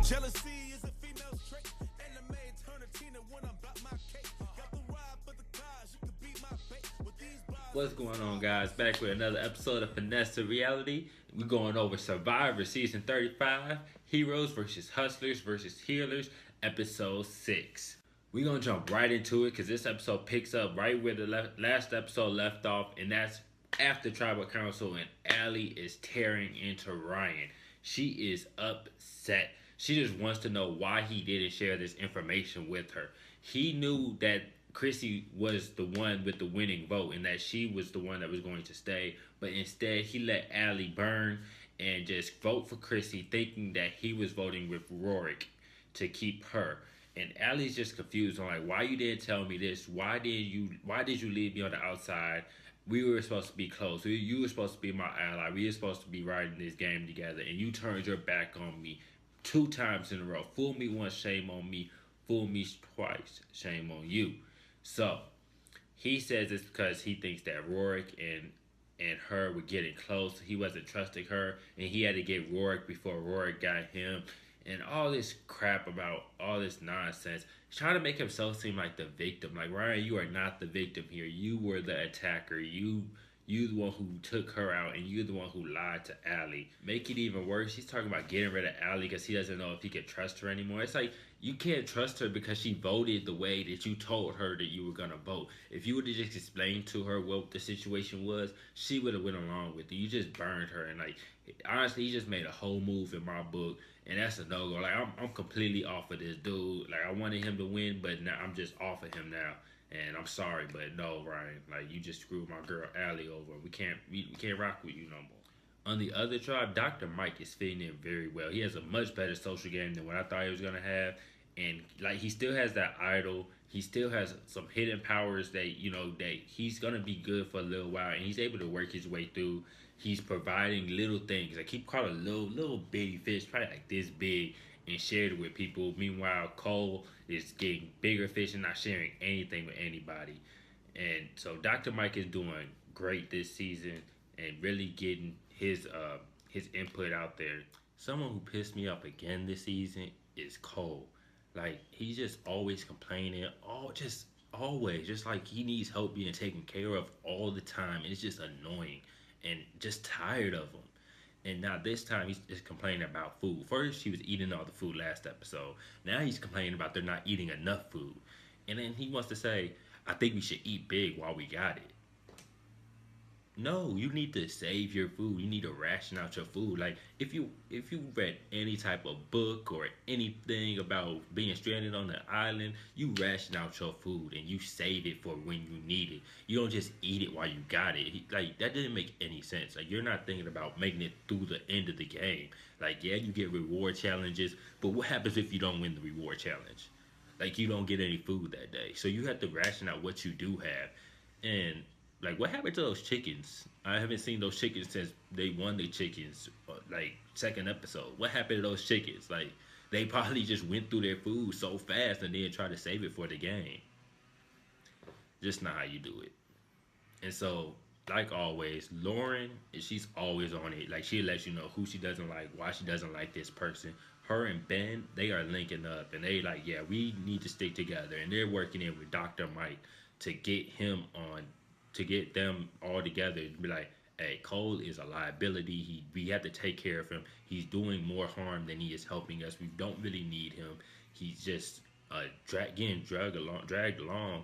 Jealousy is a female trait, and the maid turn a Tina when I'm about my cake. Got the ride for the cause, you could beat my bait with these bars. What's going on, guys? Back with another episode of Finesse to Reality. We're going over Survivor Season 35, Heroes versus Hustlers versus Healers, Episode 6. We're going to jump right into it because this episode picks up right where the last episode left off, and that's after Tribal Council and Allie is tearing into Ryan. She is upset. She just wants to know why he didn't share this information with her. He knew that Chrissy was the one with the winning vote and that she was the one that was going to stay, but instead he let Allie burn and just vote for Chrissy, thinking that he was voting with Rorik to keep her. And Allie's just confused on like, why you didn't tell me this? Why did you leave me on the outside? We were supposed to be close. You were supposed to be my ally. We were supposed to be riding this game together, and you turned your back on me 2 times in a row. Fool me once, shame on me. Fool me twice, shame on you. So he says it's because he thinks that Rorik and her were getting close. He wasn't trusting her, and he had to get Rorik before Rorik got him. And all this crap about all this nonsense. He's trying to make himself seem like the victim. Like, Ryan, you are not the victim here. You were the attacker. You the one who took her out, and you're the one who lied to Allie. Make it even worse, he's talking about getting rid of Allie because he doesn't know if he can trust her anymore. It's like, you can't trust her because she voted the way that you told her that you were going to vote. If you would have just explained to her what the situation was, she would have went along with it. You just burned her, and like, honestly, he just made a whole move in my book, and that's a no-go. Like, I'm completely off of this dude. Like, I wanted him to win, but now I'm just off of him now. And I'm sorry, but no, Ryan. Like, you just screwed my girl Allie over. We can't rock with you no more. On the other tribe, Dr. Mike is fitting in very well. He has a much better social game than what I thought he was gonna have. And like, he still has that idol. He still has some hidden powers that, that he's gonna be good for a little while, and he's able to work his way through. He's providing little things. I keep calling little bitty fish, probably like this big, and shared it with people. Meanwhile, Cole is getting bigger fish and not sharing anything with anybody. And so Dr. Mike is doing great this season and really getting his input out there. Someone who pissed me off again this season is Cole. Like, he's just always complaining, always, just like he needs help being taken care of all the time. And it's just annoying and just tired of him. And now this time he's just complaining about food. First, he was eating all the food last episode. Now he's complaining about they're not eating enough food. And then he wants to say, I think we should eat big while we got it. No, you need to save your food. You need to ration out your food. Like, if you read any type of book or anything about being stranded on the island, you ration out your food and you save it for when you need it. You don't just eat it while you got it. Like, that didn't make any sense. Like, you're not thinking about making it through the end of the game. Like, yeah, you get reward challenges, but what happens if you don't win the reward challenge? Like, you don't get any food that day. So you have to ration out what you do have. And like, what happened to those chickens? I haven't seen those chickens since they won the chickens, like, second episode. What happened to those chickens? Like, they probably just went through their food so fast and then tried to save it for the game. Just not how you do it. And so, like always, Lauren, she's always on it. Like, she lets you know who she doesn't like, why she doesn't like this person. Her and Ben, they are linking up, and they like, yeah, we need to stick together. And they're working in with Dr. Mike to get him on, to get them all together and be like, hey, Cole is a liability. We have to take care of him. He's doing more harm than he is helping us. We don't really need him. He's just getting dragged along,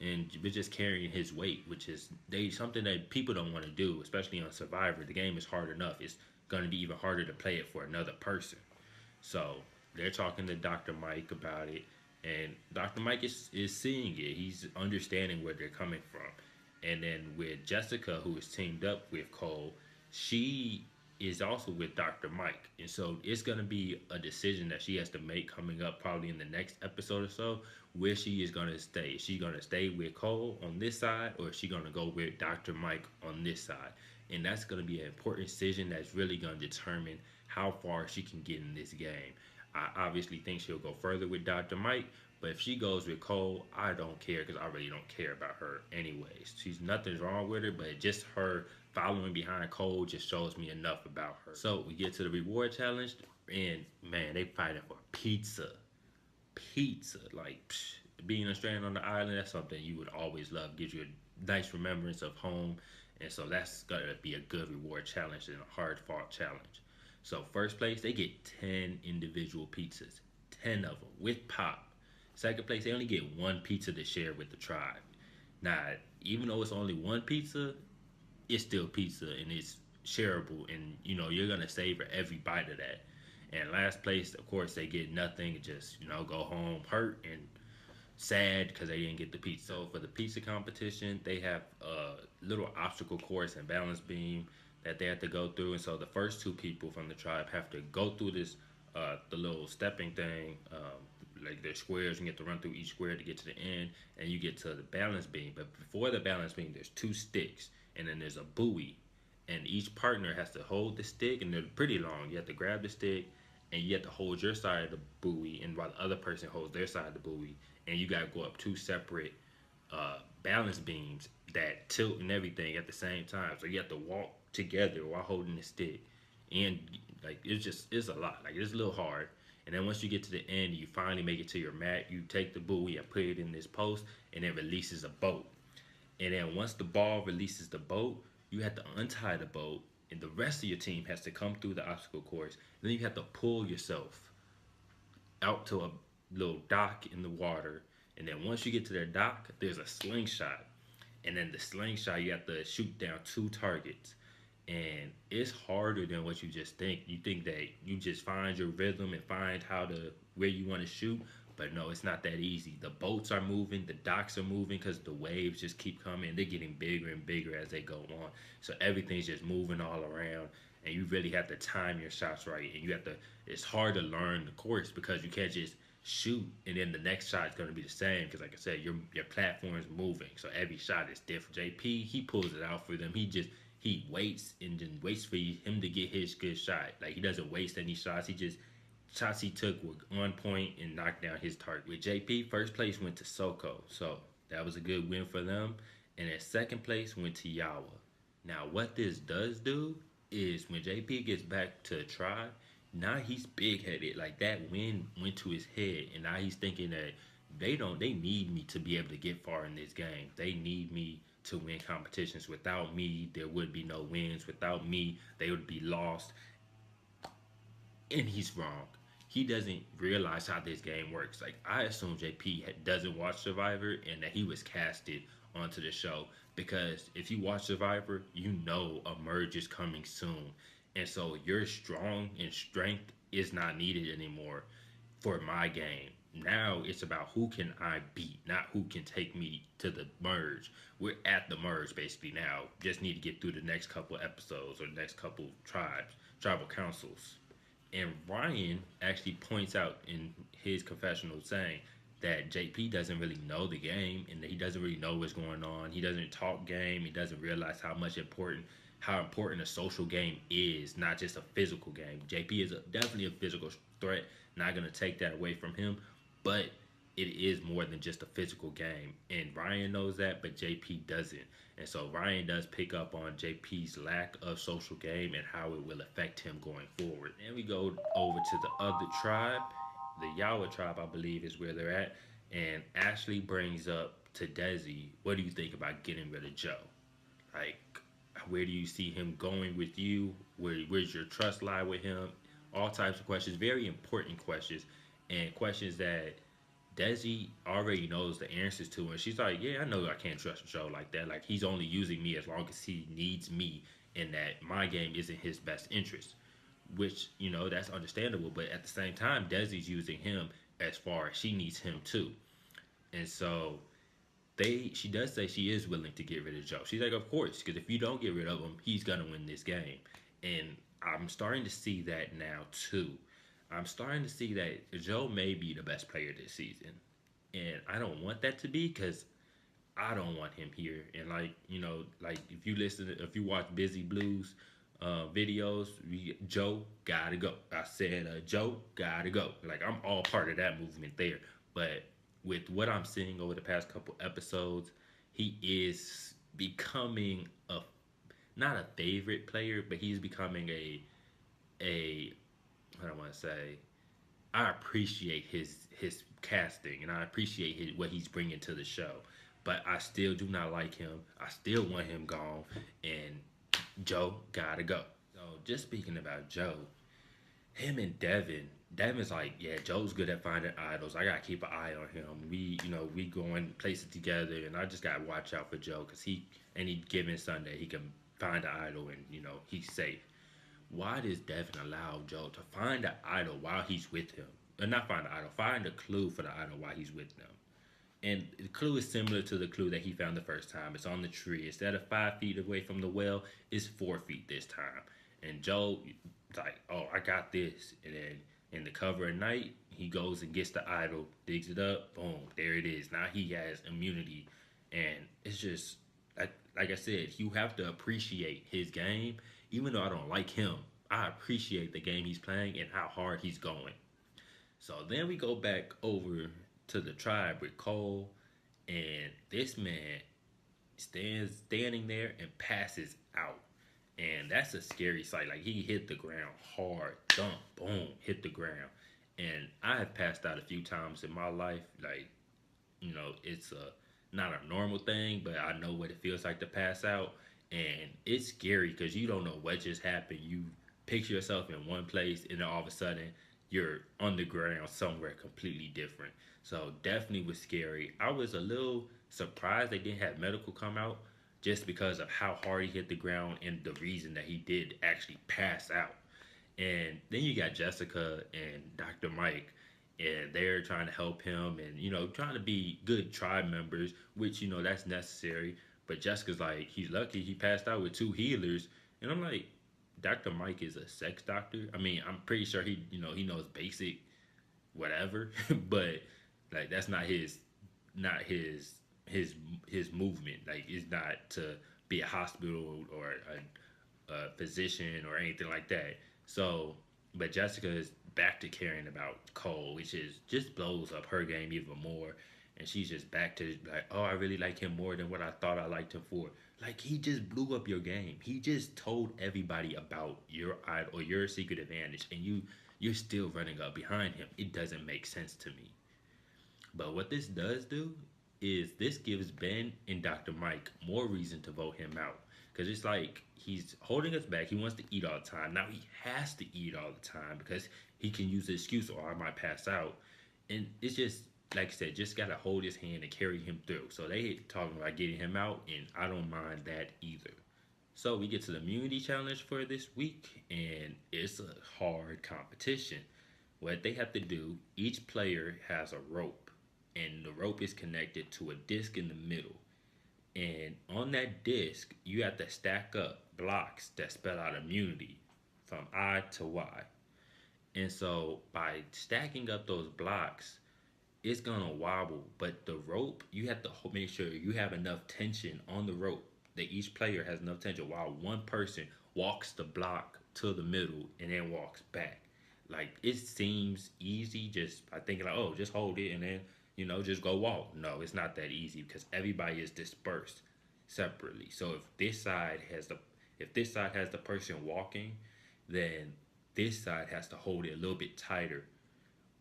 and we're just carrying his weight, which is something that people don't want to do, especially on Survivor. The game is hard enough. It's going to be even harder to play it for another person. So they're talking to Dr. Mike about it, and Dr. Mike is seeing it. He's understanding where they're coming from. And then with Jessica, who is teamed up with Cole, she is also with Dr. Mike. And so it's going to be a decision that she has to make coming up probably in the next episode or so, where she is going to stay. Is she going to stay with Cole on this side, or is she going to go with Dr. Mike on this side? And that's going to be an important decision that's really going to determine how far she can get in this game. I obviously think she'll go further with Dr. Mike, but if she goes with Cole, I don't care, because I really don't care about her anyways. Nothing's wrong with her, but just her following behind Cole just shows me enough about her. So we get to the reward challenge. And man, they fighting for pizza. Pizza. Like, being a strand on the island, that's something you would always love. Gives you a nice remembrance of home. And so that's going to be a good reward challenge and a hard fought challenge. So, first place, they get 10 individual pizzas, 10 of them with pop. Second place, they only get one pizza to share with the tribe. Now, even though it's only one pizza, it's still pizza and it's shareable, and you're gonna savor every bite of that. And last place, of course, they get nothing, just go home hurt and sad because they didn't get the pizza. So for the pizza competition, they have a little obstacle course and balance beam that they have to go through. And so the first two people from the tribe have to go through this, the little stepping thing. Like there's squares, you get to run through each square to get to the end, and you get to the balance beam. But before the balance beam, there's two sticks, and then there's a buoy, and each partner has to hold the stick, and they're pretty long. You have to grab the stick, and you have to hold your side of the buoy, and while the other person holds their side of the buoy, and you got to go up two separate balance beams that tilt and everything at the same time. So you have to walk together while holding the stick, and like it's a lot. Like it's a little hard. And then once you get to the end, you finally make it to your mat. You take the buoy and put it in this post, and it releases a boat. And then once the ball releases the boat, you have to untie the boat, and the rest of your team has to come through the obstacle course. And then you have to pull yourself out to a little dock in the water. And then once you get to that dock, there's a slingshot. And then the slingshot, you have to shoot down two targets. And it's harder than what you just think. You think that you just find your rhythm and find where you want to shoot, but no, it's not that easy. The boats are moving, the docks are moving because the waves just keep coming. They're getting bigger and bigger as they go on. So everything's just moving all around, and you really have to time your shots right. And it's hard to learn the course because you can't just shoot and then the next shot is going to be the same because, like I said, your platform is moving. So every shot is different. JP, he pulls it out for them. He waits and then waits for him to get his good shot. Like he doesn't waste any shots. Shots he took were on point and knocked down his target. With JP, first place went to Soko, so that was a good win for them. And then second place went to Yawa. Now what this does do is when JP gets back to the tribe, now he's big headed. Like that win went to his head, and now he's thinking that they need me to be able to get far in this game. They need me to win competitions. Without me, there would be no wins. Without me, they would be lost. And he's wrong. He doesn't realize how this game works. Like I assume JP doesn't watch Survivor and that he was casted onto the show because if you watch Survivor, you know a merge is coming soon, and so your strength is not needed anymore for my game. Now it's about who can I beat, not who can take me to the merge. We're at the merge basically now. Just need to get through the next couple episodes or next couple tribal councils. And Ryan actually points out in his confessional saying that JP doesn't really know the game and that he doesn't really know what's going on. He doesn't talk game. He doesn't realize how important a social game is, not just a physical game. JP is definitely a physical threat. Not gonna take that away from him, but it is more than just a physical game. And Ryan knows that, but JP doesn't. And so Ryan does pick up on JP's lack of social game and how it will affect him going forward. Then we go over to the other tribe. The Yawa tribe, I believe, is where they're at. And Ashley brings up to Desi, what do you think about getting rid of Joe? Like, where do you see him going with you? Where's your trust lie with him? All types of questions, very important questions, and questions that Desi already knows the answers to. And she's like, yeah, I know I can't trust Joe like that. Like, he's only using me as long as he needs me, and that my game isn't his best interest. Which, that's understandable. But at the same time, Desi's using him as far as she needs him too. And so she does say she is willing to get rid of Joe. She's like, of course, because if you don't get rid of him, he's going to win this game. And I'm starting to see that now too. I'm starting to see that Joe may be the best player this season. And I don't want that to be because I don't want him here. And like if you watch Busy Blues videos, Joe gotta go. I said Joe gotta go. Like I'm all part of that movement there. But with what I'm seeing over the past couple episodes, he is becoming not a favorite player, but he's becoming a what I want to say, I appreciate his casting and I appreciate what he's bringing to the show, but I still do not like him. I still want him gone, and Joe gotta go. So just speaking about Joe, him and Devin. Devin's like, yeah, Joe's good at finding idols. I gotta keep an eye on him. We going places together, and I just gotta watch out for Joe because he any given Sunday he can find an idol and he's safe. Why does Devin allow Joe to find an idol while he's with him? Or not find an idol, find a clue for the idol while he's with them. And the clue is similar to the clue that he found the first time. It's on the tree. Instead of 5 feet away from the well, it's 4 feet this time. And Joe, like, oh, I got this. And then in the cover of night, he goes and gets the idol, digs it up, boom, there it is. Now he has immunity. And it's just, like I said, you have to appreciate his game. Even though I don't like him, I appreciate the game he's playing and how hard he's going. So then we go back over to the tribe with Cole, and this man standing there and passes out. And that's a scary sight. Like he hit the ground hard, thump, boom, hit the ground. And I have passed out a few times in my life. Like, it's not a normal thing, but I know what it feels like to pass out. And it's scary because you don't know what just happened. You picture yourself in one place, and then all of a sudden you're on the ground somewhere completely different. So definitely was scary. I was a little surprised they didn't have medical come out just because of how hard he hit the ground and the reason that he did actually pass out. And then you got Jessica and Dr. Mike, and they're trying to help him and, trying to be good tribe members, which, that's necessary. But Jessica's like, he's lucky he passed out with two healers. And I'm like, Dr. Mike is a sex doctor. I mean, I'm pretty sure he knows basic whatever, but like that's not his movement. Like it's not to be a hospital or a physician or anything like that. So, but Jessica is back to caring about Cole, which is just blows up her game even more. And she's just back to like, oh, I really like him more than what I thought I liked him for. Like he just blew up your game. He just told everybody about your idol or your secret advantage, and you're still running up behind him. It doesn't make sense to me. But what this does do is this gives Ben and Dr. Mike more reason to vote him out. Because it's like he's holding us back. He wants to eat all the time. Now he has to eat all the time because he can use the excuse, or I might pass out. And it's just, like I said, just got to hold his hand and carry him through. So they talking about getting him out, and I don't mind that either. So we get to the immunity challenge for this week, and it's a hard competition. What they have to do, each player has a rope, and the rope is connected to a disc in the middle. And on that disc, you have to stack up blocks that spell out immunity from I to Y. And so by stacking up those blocks, it's gonna wobble. But the rope, you have to make sure you have enough tension on the rope that each player has enough tension while one person walks the block to the middle and then walks back. Like it seems easy just by thinking like, oh, just hold it and then just go walk. No, it's not that easy because everybody is dispersed separately. So if this side has the person walking, then this side has to hold it a little bit tighter,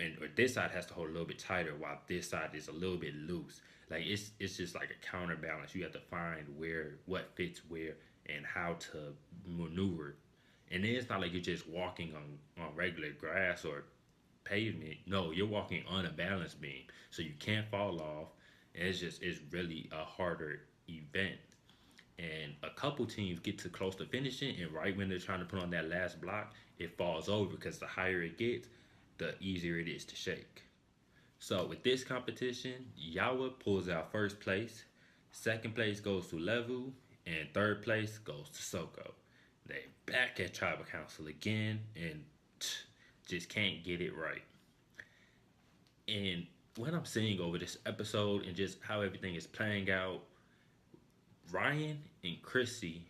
and or this side has to hold a little bit tighter while this side is a little bit loose. Like it's just like a counterbalance. You have to find what fits where and how to maneuver. And then it's not like you're just walking on regular grass or pavement. No, you're walking on a balance beam, so you can't fall off. And it's really a harder event. And a couple teams get too close to finishing, and right when they're trying to put on that last block, it falls over because the higher it gets, the easier it is to shake. So with this competition, Yawa pulls out first place, second place goes to Levu, and third place goes to Soko. They back at Tribal Council again and just can't get it right. And what I'm seeing over this episode and just how everything is playing out, Ryan and Chrissy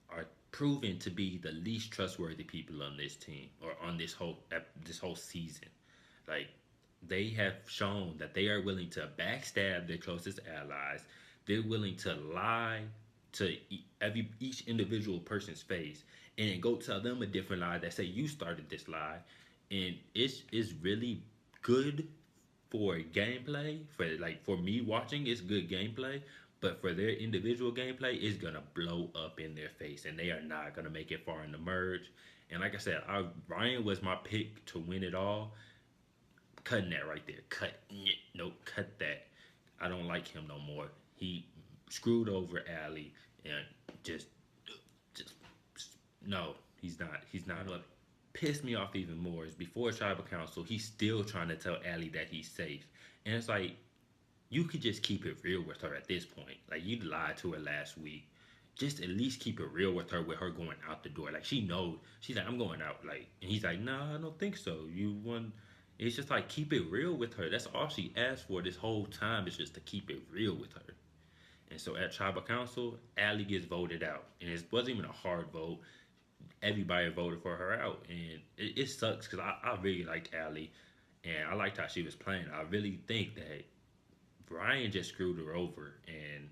are proven to be the least trustworthy people on this team or on this whole season. Like they have shown that they are willing to backstab their closest allies. They're willing to lie to each individual person's face and then go tell them a different lie that say you started this lie, and it's really good for gameplay. For me watching, it's good gameplay. But for their individual gameplay, it's gonna blow up in their face, and they are not gonna make it far in the merge. And like I said, Ryan was my pick to win it all. Cutting that right there. Nope, cut that. I don't like him no more. He screwed over Allie and just, just no, he's not. He's not. What pissed me off even more is before tribal council, he's still trying to tell Allie that he's safe, and it's like you could just keep it real with her at this point. Like you lied to her last week. Just at least keep it real with her going out the door. Like she knows. She's like, I'm going out. Like, and he's like, no, I don't think so. You want it's just like keep it real with her. That's all she asked for this whole time is just to keep it real with her. And so at tribal council, Allie gets voted out, and it wasn't even a hard vote. Everybody voted for her out, and it sucks because I really liked Allie, and I liked how she was playing. I really think that Brian just screwed her over, and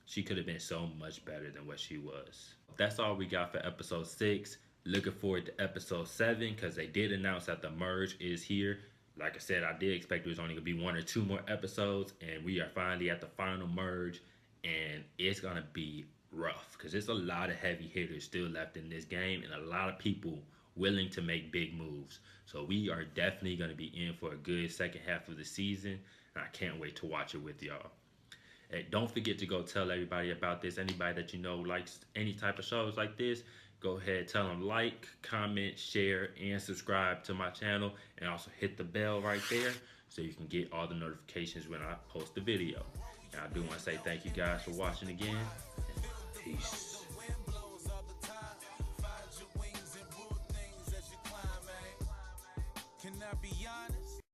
she could have been so much better than what she was. That's all we got for episode 6. Looking forward to episode 7 because they did announce that the merge is here. Like I said, I did expect it was only going to be 1 or 2 more episodes, and we are finally at the final merge, and it's going to be rough because there's a lot of heavy hitters still left in this game and a lot of people willing to make big moves. So we are definitely going to be in for a good second half of the season, and I can't wait to watch it with y'all. Hey, don't forget to go tell everybody about this. Anybody that you know likes any type of shows like this, go ahead, tell them like, comment, share, and subscribe to my channel, and also hit the bell right there so you can get all the notifications when I post the video. And I do want to say thank you guys for watching again. Peace.